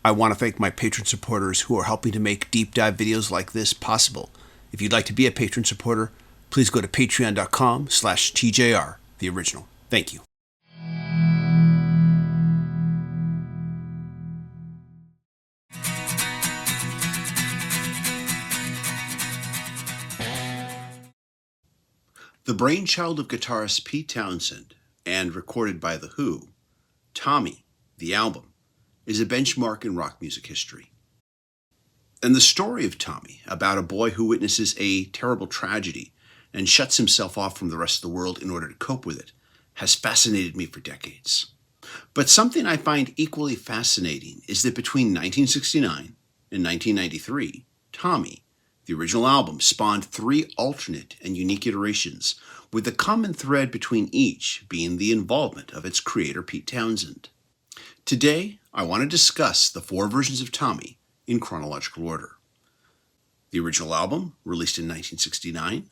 I want to thank my patron supporters who are helping to make deep dive videos like this possible. If you'd like to be a patron supporter, please go to patreon.com/TJR, the original. Thank you. The brainchild of guitarist Pete Townshend and recorded by The Who, Tommy, the album, is a benchmark in rock music history. And the story of Tommy, about a boy who witnesses a terrible tragedy and shuts himself off from the rest of the world in order to cope with it, has fascinated me for decades. But something I find equally fascinating is that between 1969 and 1993, Tommy, the original album, spawned 3 alternate and unique iterations, with the common thread between each being the involvement of its creator, Pete Townshend. Today, I want to discuss the 4 versions of Tommy in chronological order. The original album, released in 1969,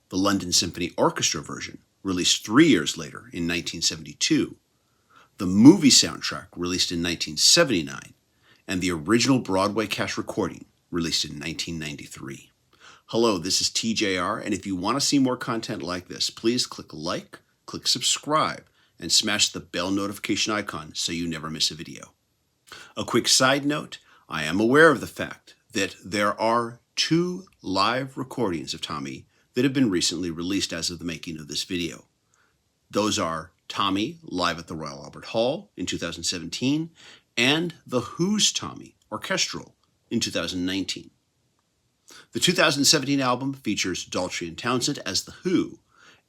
the London Symphony Orchestra version, released 3 years later in 1972, the movie soundtrack, released in 1979, and the original Broadway cast recording, released in 1993. Hello, this is TJR, and if you want to see more content like this, please click like, click subscribe, and smash the bell notification icon so you never miss a video. A quick side note, I am aware of the fact that there are 2 live recordings of Tommy that have been recently released as of the making of this video. Those are Tommy live at the Royal Albert Hall in 2017 and The Who's Tommy Orchestral in 2019. The 2017 album features Daltrey and Townshend as The Who,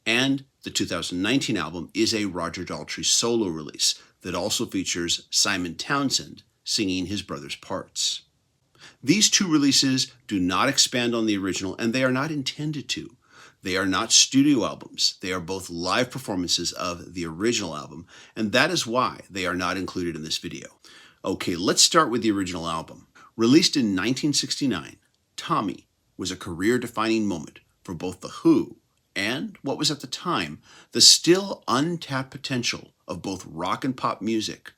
and the 2019 album is a Roger Daltrey solo release that also features Simon Townshend singing his brother's parts. These 2 releases do not expand on the original, and they are not intended to. They are not studio albums. They are both live performances of the original album, and that is why they are not included in this video. Okay, let's start with the original album. Released in 1969, Tommy was a career-defining moment for both The Who and what was at the time the still untapped potential of both rock and pop music,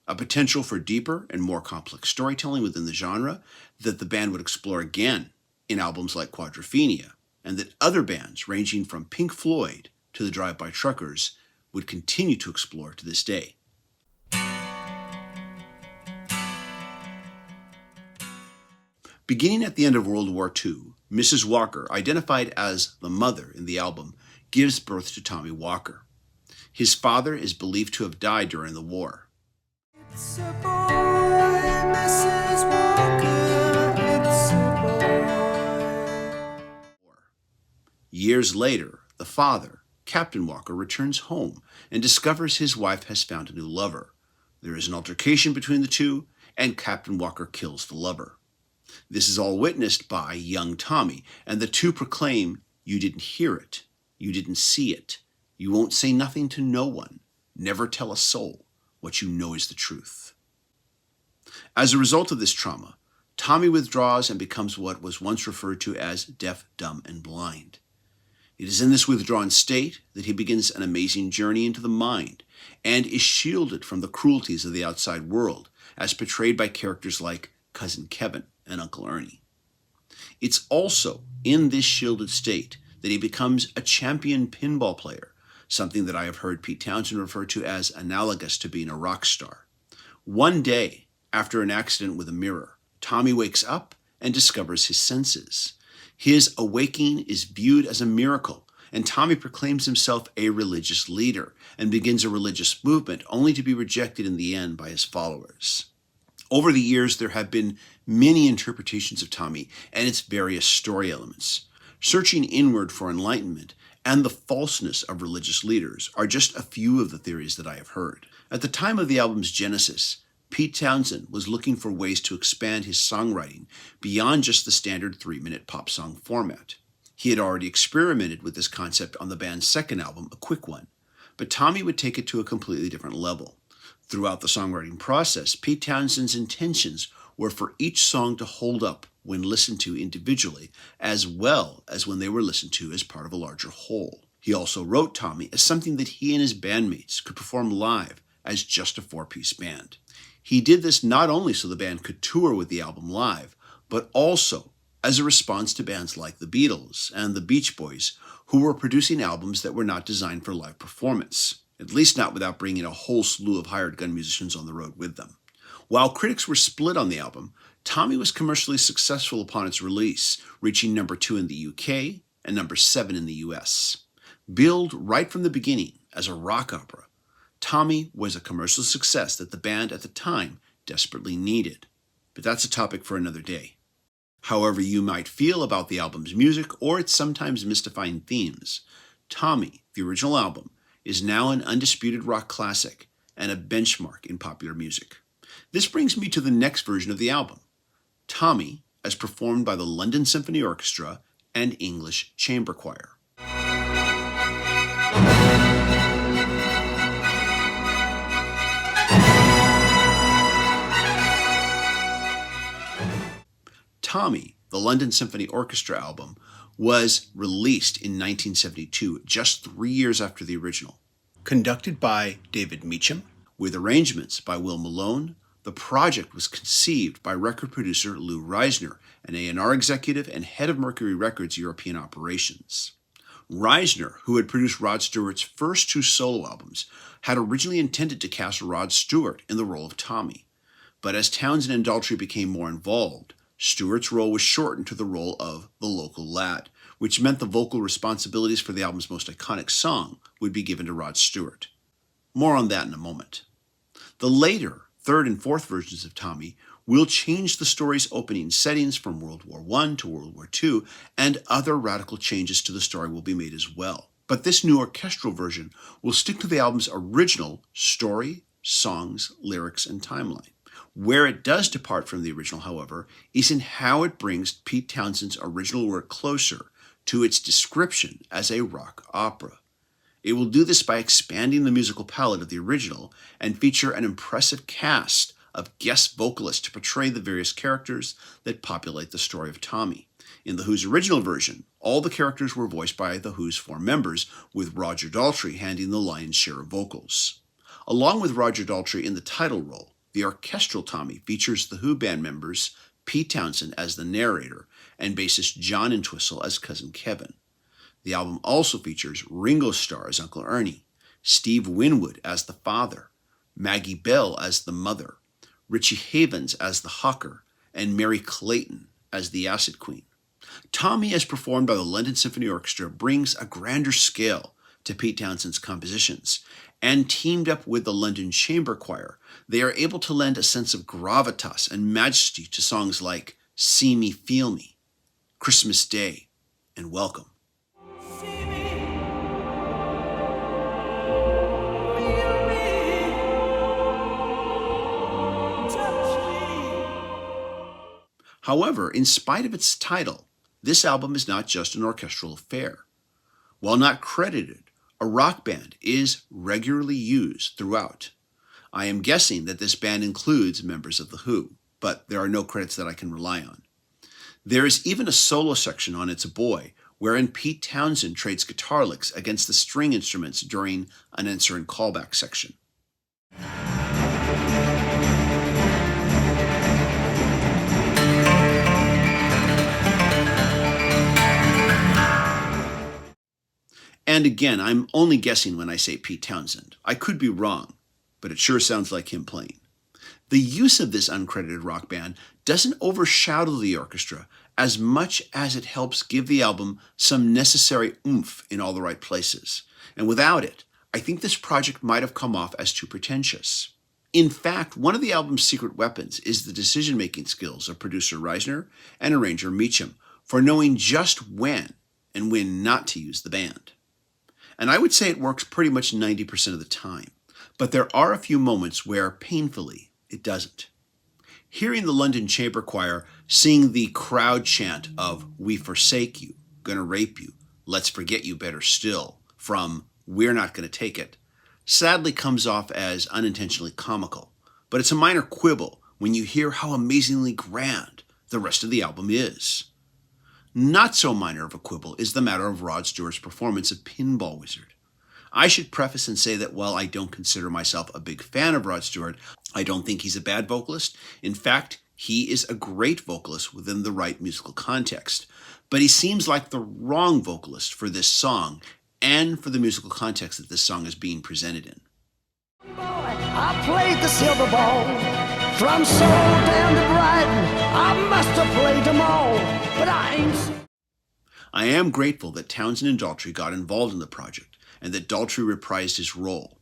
a potential for deeper and more complex storytelling within the genre that the band would explore again in albums like Quadrophenia, and that other bands ranging from Pink Floyd to the Drive-By Truckers would continue to explore to this day. Beginning at the end of World War II, Mrs. Walker, identified as the mother in the album, gives birth to Tommy Walker. His father is believed to have died during the war. It's a boy, Mrs. Walker, it's a boy. Years later, the father, Captain Walker, returns home and discovers his wife has found a new lover. There is an altercation between the two, and Captain Walker kills the lover. This is all witnessed by young Tommy, and the 2 proclaim, "You didn't hear it. You didn't see it. You won't say nothing to no one. Never tell a soul. What you know is the truth." As a result of this trauma, Tommy withdraws and becomes what was once referred to as deaf, dumb, and blind. It is in this withdrawn state that he begins an amazing journey into the mind and is shielded from the cruelties of the outside world, as portrayed by characters like Cousin Kevin and Uncle Ernie. It's also in this shielded state that he becomes a champion pinball player, something that I have heard Pete Townshend refer to as analogous to being a rock star. One day, after an accident with a mirror, Tommy wakes up and discovers his senses. His awakening is viewed as a miracle, and Tommy proclaims himself a religious leader and begins a religious movement, only to be rejected in the end by his followers. Over the years, there have been many interpretations of Tommy and its various story elements. Searching inward for enlightenment and the falseness of religious leaders are just a few of the theories that I have heard. At the time of the album's genesis, Pete Townshend was looking for ways to expand his songwriting beyond just the standard 3-minute pop song format. He had already experimented with this concept on the band's second album, A Quick One, but Tommy would take it to a completely different level. Throughout the songwriting process, Pete Townshend's intentions were for each song to hold up when listened to individually, as well as when they were listened to as part of a larger whole. He also wrote Tommy as something that he and his bandmates could perform live as just a 4-piece band. He did this not only so the band could tour with the album live, but also as a response to bands like the Beatles and the Beach Boys, who were producing albums that were not designed for live performance, at least not without bringing a whole slew of hired gun musicians on the road with them. While critics were split on the album, Tommy was commercially successful upon its release, reaching number 2 in the UK and number 7 in the US. Billed right from the beginning as a rock opera, Tommy was a commercial success that the band at the time desperately needed. But that's a topic for another day. However you might feel about the album's music or its sometimes mystifying themes, Tommy, the original album, is now an undisputed rock classic and a benchmark in popular music. This brings me to the next version of the album, Tommy, as performed by the London Symphony Orchestra and English Chamber Choir. Tommy, the London Symphony Orchestra album, was released in 1972, just 3 years after the original. Conducted by David Meacham, with arrangements by Will Malone, the project was conceived by record producer Lou Reisner, an A&R executive and head of Mercury Records' European operations. Reisner, who had produced Rod Stewart's first 2 solo albums, had originally intended to cast Rod Stewart in the role of Tommy. But as Townsend and Daltrey became more involved, Stewart's role was shortened to the role of the local lad, which meant the vocal responsibilities for the album's most iconic song would be given to Rod Stewart. More on that in a moment. The later, 3rd and 4th versions of Tommy will change the story's opening settings from World War I to World War II, and other radical changes to the story will be made as well. But this new orchestral version will stick to the album's original story, songs, lyrics, and timeline. Where it does depart from the original, however, is in how it brings Pete Townshend's original work closer to its description as a rock opera. It will do this by expanding the musical palette of the original and feature an impressive cast of guest vocalists to portray the various characters that populate the story of Tommy. In The Who's original version, all the characters were voiced by The Who's 4 members, with Roger Daltrey handling the lion's share of vocals. Along with Roger Daltrey in the title role, the orchestral Tommy features The Who band members Pete Townshend as the narrator and bassist John Entwistle as Cousin Kevin. The album also features Ringo Starr as Uncle Ernie, Steve Winwood as the father, Maggie Bell as the mother, Richie Havens as the hawker, and Mary Clayton as the acid queen. Tommy, as performed by the London Symphony Orchestra, brings a grander scale to Pete Townshend's compositions, and teamed up with the London Chamber Choir, they are able to lend a sense of gravitas and majesty to songs like See Me, Feel Me, Christmas Day, and Welcome. However, in spite of its title, this album is not just an orchestral affair. While not credited, a rock band is regularly used throughout. I am guessing that this band includes members of The Who, but there are no credits that I can rely on. There is even a solo section on It's a Boy, wherein Pete Townshend trades guitar licks against the string instruments during an answer and callback section. And again, I'm only guessing when I say Pete Townshend. I could be wrong, but it sure sounds like him playing. The use of this uncredited rock band doesn't overshadow the orchestra as much as it helps give the album some necessary oomph in all the right places. And without it, I think this project might have come off as too pretentious. In fact, one of the album's secret weapons is the decision-making skills of producer Reisner and arranger Meacham for knowing just when and when not to use the band. And I would say it works pretty much 90% of the time, but there are a few moments where, painfully, it doesn't. Hearing the London Chamber Choir sing the crowd chant of "We forsake you, gonna rape you, let's forget you better still," from "We're not gonna take it," sadly comes off as unintentionally comical, but it's a minor quibble when you hear how amazingly grand the rest of the album is. Not so minor of a quibble is the matter of Rod Stewart's performance of Pinball Wizard. I should preface and say that while I don't consider myself a big fan of Rod Stewart, I don't think he's a bad vocalist. In fact, he is a great vocalist within the right musical context. But he seems like the wrong vocalist for this song and for the musical context that this song is being presented in. I played the silver ball from Seoul down to Brighton. I must have played them all, but I ain't. I am grateful that Townsend and Daltrey got involved in the project and that Daltrey reprised his role.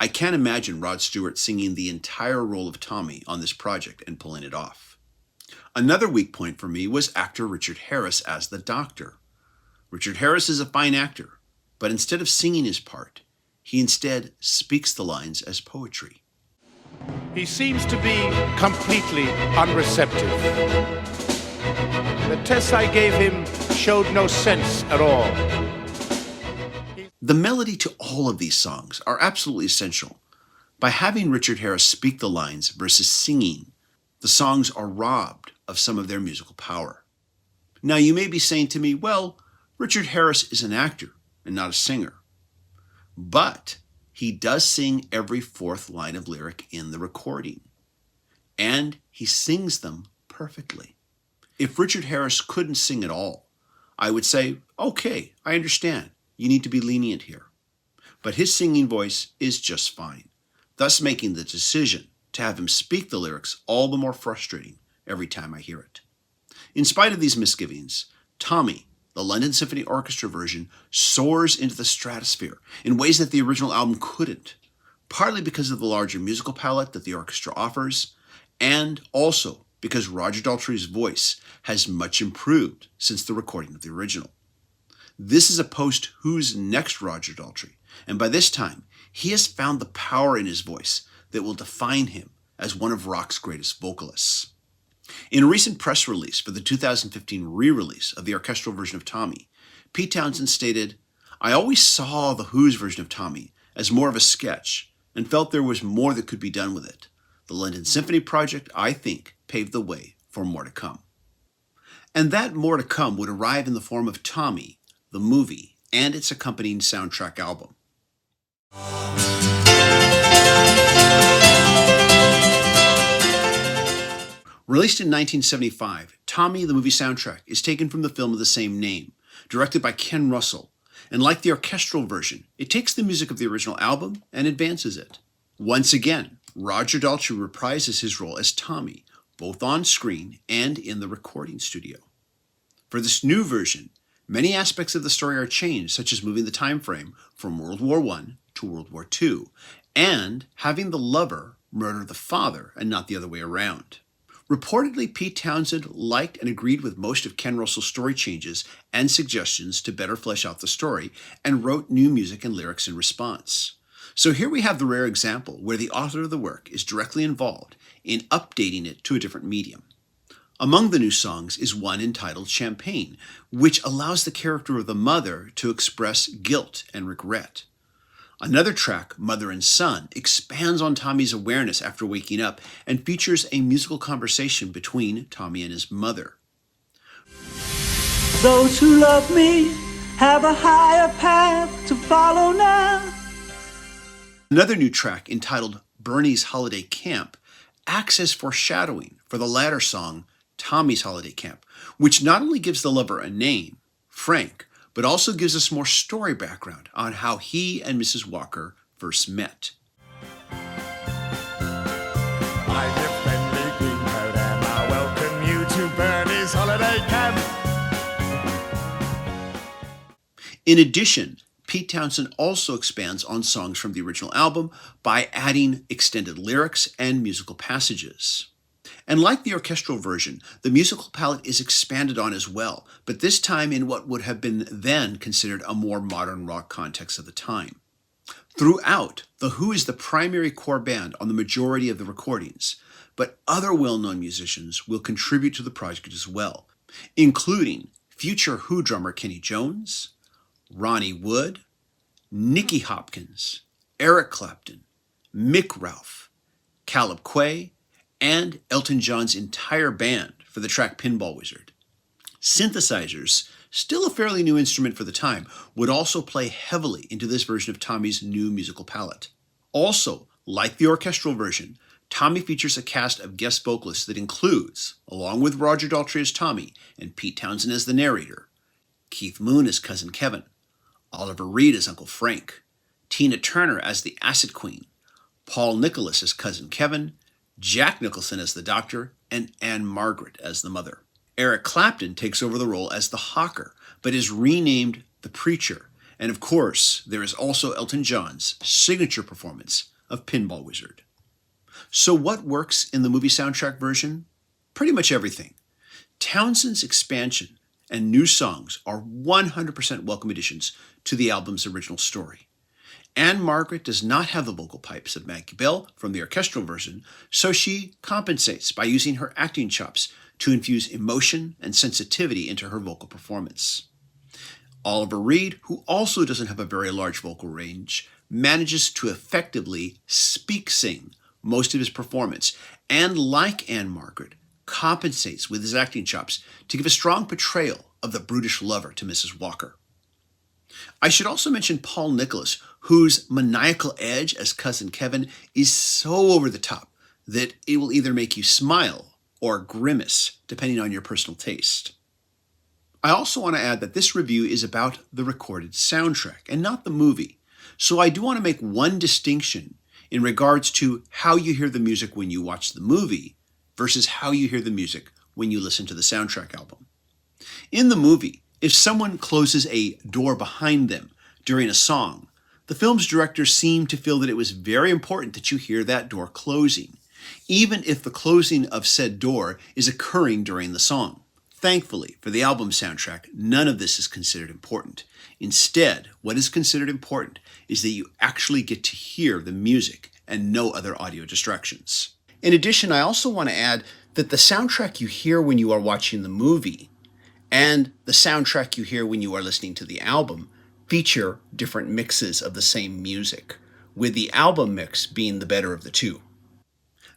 I can't imagine Rod Stewart singing the entire role of Tommy on this project and pulling it off. Another weak point for me was actor Richard Harris as the Doctor. Richard Harris is a fine actor, but instead of singing his part, he instead speaks the lines as poetry. He seems to be completely unreceptive. The tests I gave him showed no sense at all. The melody to all of these songs are absolutely essential. By having Richard Harris speak the lines versus singing, the songs are robbed of some of their musical power. Now you may be saying to me, well, Richard Harris is an actor and not a singer. But he does sing every fourth line of lyric in the recording. And he sings them perfectly. If Richard Harris couldn't sing at all, I would say, okay, I understand. You need to be lenient here. But his singing voice is just fine, thus making the decision to have him speak the lyrics all the more frustrating every time I hear it. In spite of these misgivings, Tommy, the London Symphony Orchestra version, soars into the stratosphere in ways that the original album couldn't, partly because of the larger musical palette that the orchestra offers, and also because Roger Daltrey's voice has much improved since the recording of the original. This is a post-Who's Next Roger Daltrey, and by this time, he has found the power in his voice that will define him as one of rock's greatest vocalists. In a recent press release for the 2015 re-release of the orchestral version of Tommy, Pete Townsend stated, "I always saw the Who's version of Tommy as more of a sketch and felt there was more that could be done with it. The London Symphony project, I think, paved the way for more to come." And that more to come would arrive in the form of Tommy, the movie, and its accompanying soundtrack album. Released in 1975, Tommy, the movie soundtrack, is taken from the film of the same name, directed by Ken Russell, and like the orchestral version, it takes the music of the original album and advances it. Once again, Roger Daltrey reprises his role as Tommy, both on screen and in the recording studio. For this new version, many aspects of the story are changed, such as moving the time frame from World War I to World War II, and having the lover murder the father and not the other way around. Reportedly, Pete Townsend liked and agreed with most of Ken Russell's story changes and suggestions to better flesh out the story, and wrote new music and lyrics in response. So here we have the rare example where the author of the work is directly involved in updating it to a different medium. Among the new songs is one entitled Champagne, which allows the character of the mother to express guilt and regret. Another track, Mother and Son, expands on Tommy's awareness after waking up and features a musical conversation between Tommy and his mother. Those who love me have a higher path to follow now. Another new track, entitled Bernie's Holiday Camp, acts as foreshadowing for the latter song, Tommy's Holiday Camp, which not only gives the lover a name, Frank, but also gives us more story background on how he and Mrs. Walker first met. I live friendly green coat and I welcome you to Bernie's Holiday Camp. In addition, Pete Townsend also expands on songs from the original album by adding extended lyrics and musical passages. And like the orchestral version, the musical palette is expanded on as well, but this time in what would have been then considered a more modern rock context of the time. Throughout, The Who is the primary core band on the majority of the recordings, but other well-known musicians will contribute to the project as well, including future Who drummer Kenny Jones, Ronnie Wood, Nicky Hopkins, Eric Clapton, Mick Ralph, Caleb Quaye, and Elton John's entire band for the track Pinball Wizard. Synthesizers, still a fairly new instrument for the time, would also play heavily into this version of Tommy's new musical palette. Also, like the orchestral version, Tommy features a cast of guest vocalists that includes, along with Roger Daltrey as Tommy and Pete Townsend as the narrator, Keith Moon as Cousin Kevin, Oliver Reed as Uncle Frank, Tina Turner as the Acid Queen, Paul Nicholas as Cousin Kevin, Jack Nicholson as the Doctor, and Anne Margaret as the Mother. Eric Clapton takes over the role as the Hawker, but is renamed the Preacher. And of course, there is also Elton John's signature performance of Pinball Wizard. So what works in the movie soundtrack version? Pretty much everything. Townsend's expansion and new songs are 100% welcome additions to the album's original story. Anne Margaret does not have the vocal pipes of Maggie Bell from the orchestral version, so she compensates by using her acting chops to infuse emotion and sensitivity into her vocal performance. Oliver Reed, who also doesn't have a very large vocal range, manages to effectively speak-sing most of his performance, and like Anne Margaret, compensates with his acting chops to give a strong portrayal of the brutish lover to Mrs. Walker. I should also mention Paul Nicholas, whose maniacal edge as Cousin Kevin is so over the top that it will either make you smile or grimace, depending on your personal taste. I also want to add that this review is about the recorded soundtrack and not the movie, so I do want to make one distinction in regards to how you hear the music when you watch the movie versus how you hear the music when you listen to the soundtrack album. In the movie, if someone closes a door behind them during a song, the film's directors seem to feel that it was very important that you hear that door closing, even if the closing of said door is occurring during the song. Thankfully, for the album soundtrack, none of this is considered important. Instead, what is considered important is that you actually get to hear the music and no other audio distractions. In addition, I also want to add that the soundtrack you hear when you are watching the movie and the soundtrack you hear when you are listening to the album feature different mixes of the same music, with the album mix being the better of the two.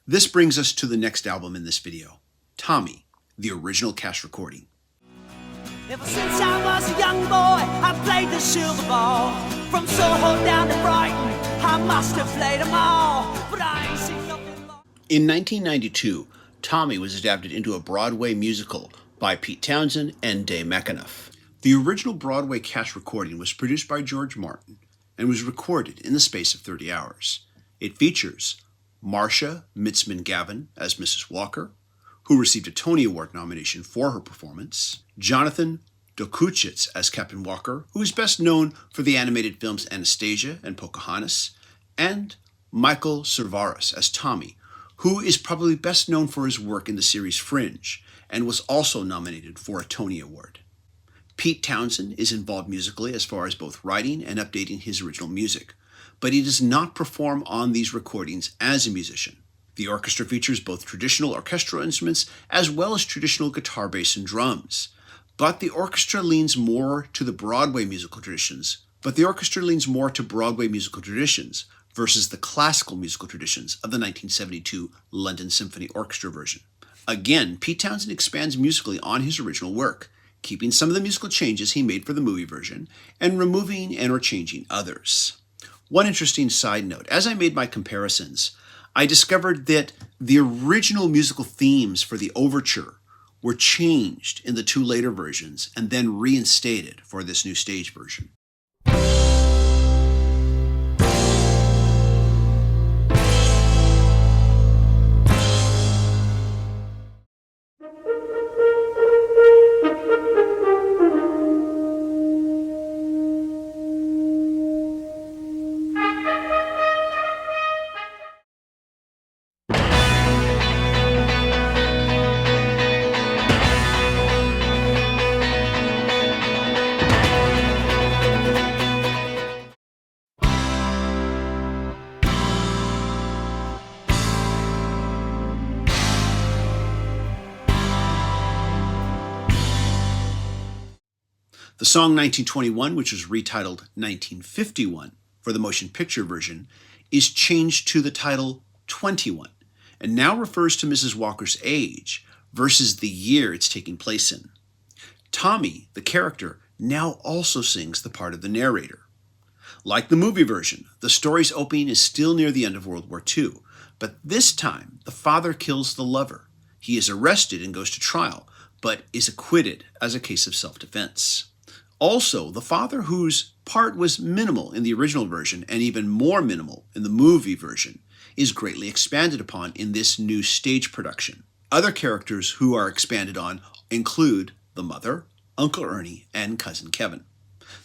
This brings us to the next album in this video, Tommy, the original cast recording. Ever since I was a young boy, I played the silver ball. From Soho down to Brighton, I must have played them all. But I ain't seen nothing more. In 1992, Tommy was adapted into a Broadway musical by Pete Townsend and Day McAnuff. The original Broadway cast recording was produced by George Martin and was recorded in the space of 30 hours. It features Marcia Mitzman Gavin as Mrs. Walker, who received a Tony Award nomination for her performance, Jonathan Dokuchitz as Captain Walker, who is best known for the animated films Anastasia and Pocahontas, and Michael Cerveris as Tommy, who is probably best known for his work in the series Fringe, and was also nominated for a Tony Award. Pete Townsend is involved musically as far as both writing and updating his original music, but he does not perform on these recordings as a musician. The orchestra features both traditional orchestral instruments as well as traditional guitar, bass, and drums. But the orchestra leans more to Broadway musical traditions versus the classical musical traditions of the 1972 London Symphony Orchestra version. Again, Pete Townsend expands musically on his original work, keeping some of the musical changes he made for the movie version and removing and or changing others. One interesting side note, as I made my comparisons, I discovered that the original musical themes for the Overture were changed in the two later versions and then reinstated for this new stage version. The song 1921, which was retitled 1951 for the motion picture version, is changed to the title 21 and now refers to Mrs. Walker's age versus the year it's taking place in. Tommy, the character, now also sings the part of the narrator. Like the movie version, the story's opening is still near the end of World War II, But this time, the father kills the lover. He is arrested and goes to trial, but is acquitted as a case of self-defense. Also, the father, whose part was minimal in the original version and even more minimal in the movie version, is greatly expanded upon in this new stage production. Other characters who are expanded on include the mother, Uncle Ernie, and Cousin Kevin.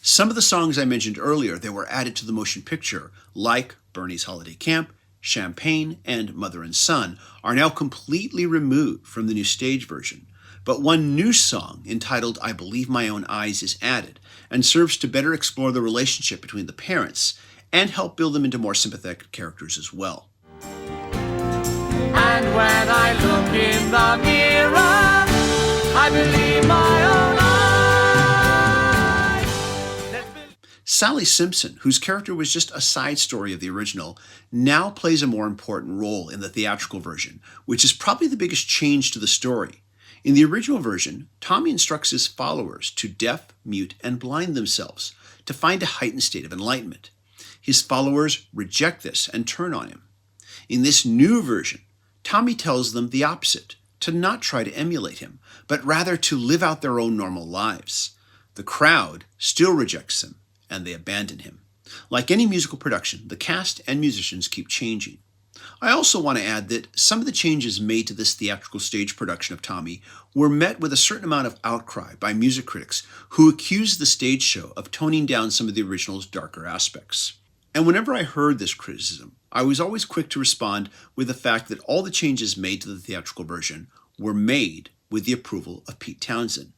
Some of the songs I mentioned earlier that were added to the motion picture, like Bernie's Holiday Camp, Champagne, and Mother and Son, are now completely removed from the new stage version. But one new song, entitled I Believe My Own Eyes, is added and serves to better explore the relationship between the parents and help build them into more sympathetic characters as well. And when I look in the mirror, I believe my own eyes. Sally Simpson, whose character was just a side story of the original, now plays a more important role in the theatrical version, which is probably the biggest change to the story. In the original version, Tommy instructs his followers to deaf, mute, and blind themselves to find a heightened state of enlightenment. His followers reject this and turn on him. In this new version, Tommy tells them the opposite, to not try to emulate him, but rather to live out their own normal lives. The crowd still rejects him, and they abandon him. Like any musical production, the cast and musicians keep changing. I also want to add that some of the changes made to this theatrical stage production of Tommy were met with a certain amount of outcry by music critics who accused the stage show of toning down some of the original's darker aspects. And whenever I heard this criticism, I was always quick to respond with the fact that all the changes made to the theatrical version were made with the approval of Pete Townshend.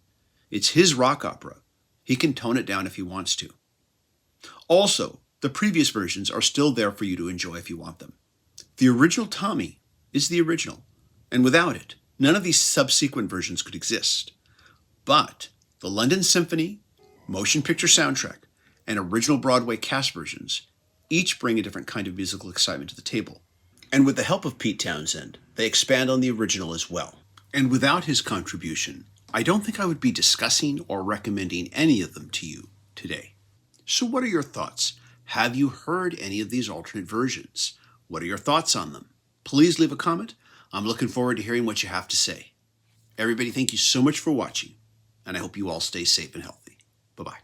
It's his rock opera. He can tone it down if he wants to. Also, the previous versions are still there for you to enjoy if you want them. The original Tommy is the original, and without it, none of these subsequent versions could exist. But the London Symphony, motion picture soundtrack, and original Broadway cast versions each bring a different kind of musical excitement to the table. And with the help of Pete Townshend, they expand on the original as well. And without his contribution, I don't think I would be discussing or recommending any of them to you today. So what are your thoughts? Have you heard any of these alternate versions? What are your thoughts on them? Please leave a comment. I'm looking forward to hearing what you have to say. Everybody, thank you so much for watching, and I hope you all stay safe and healthy. Bye-bye.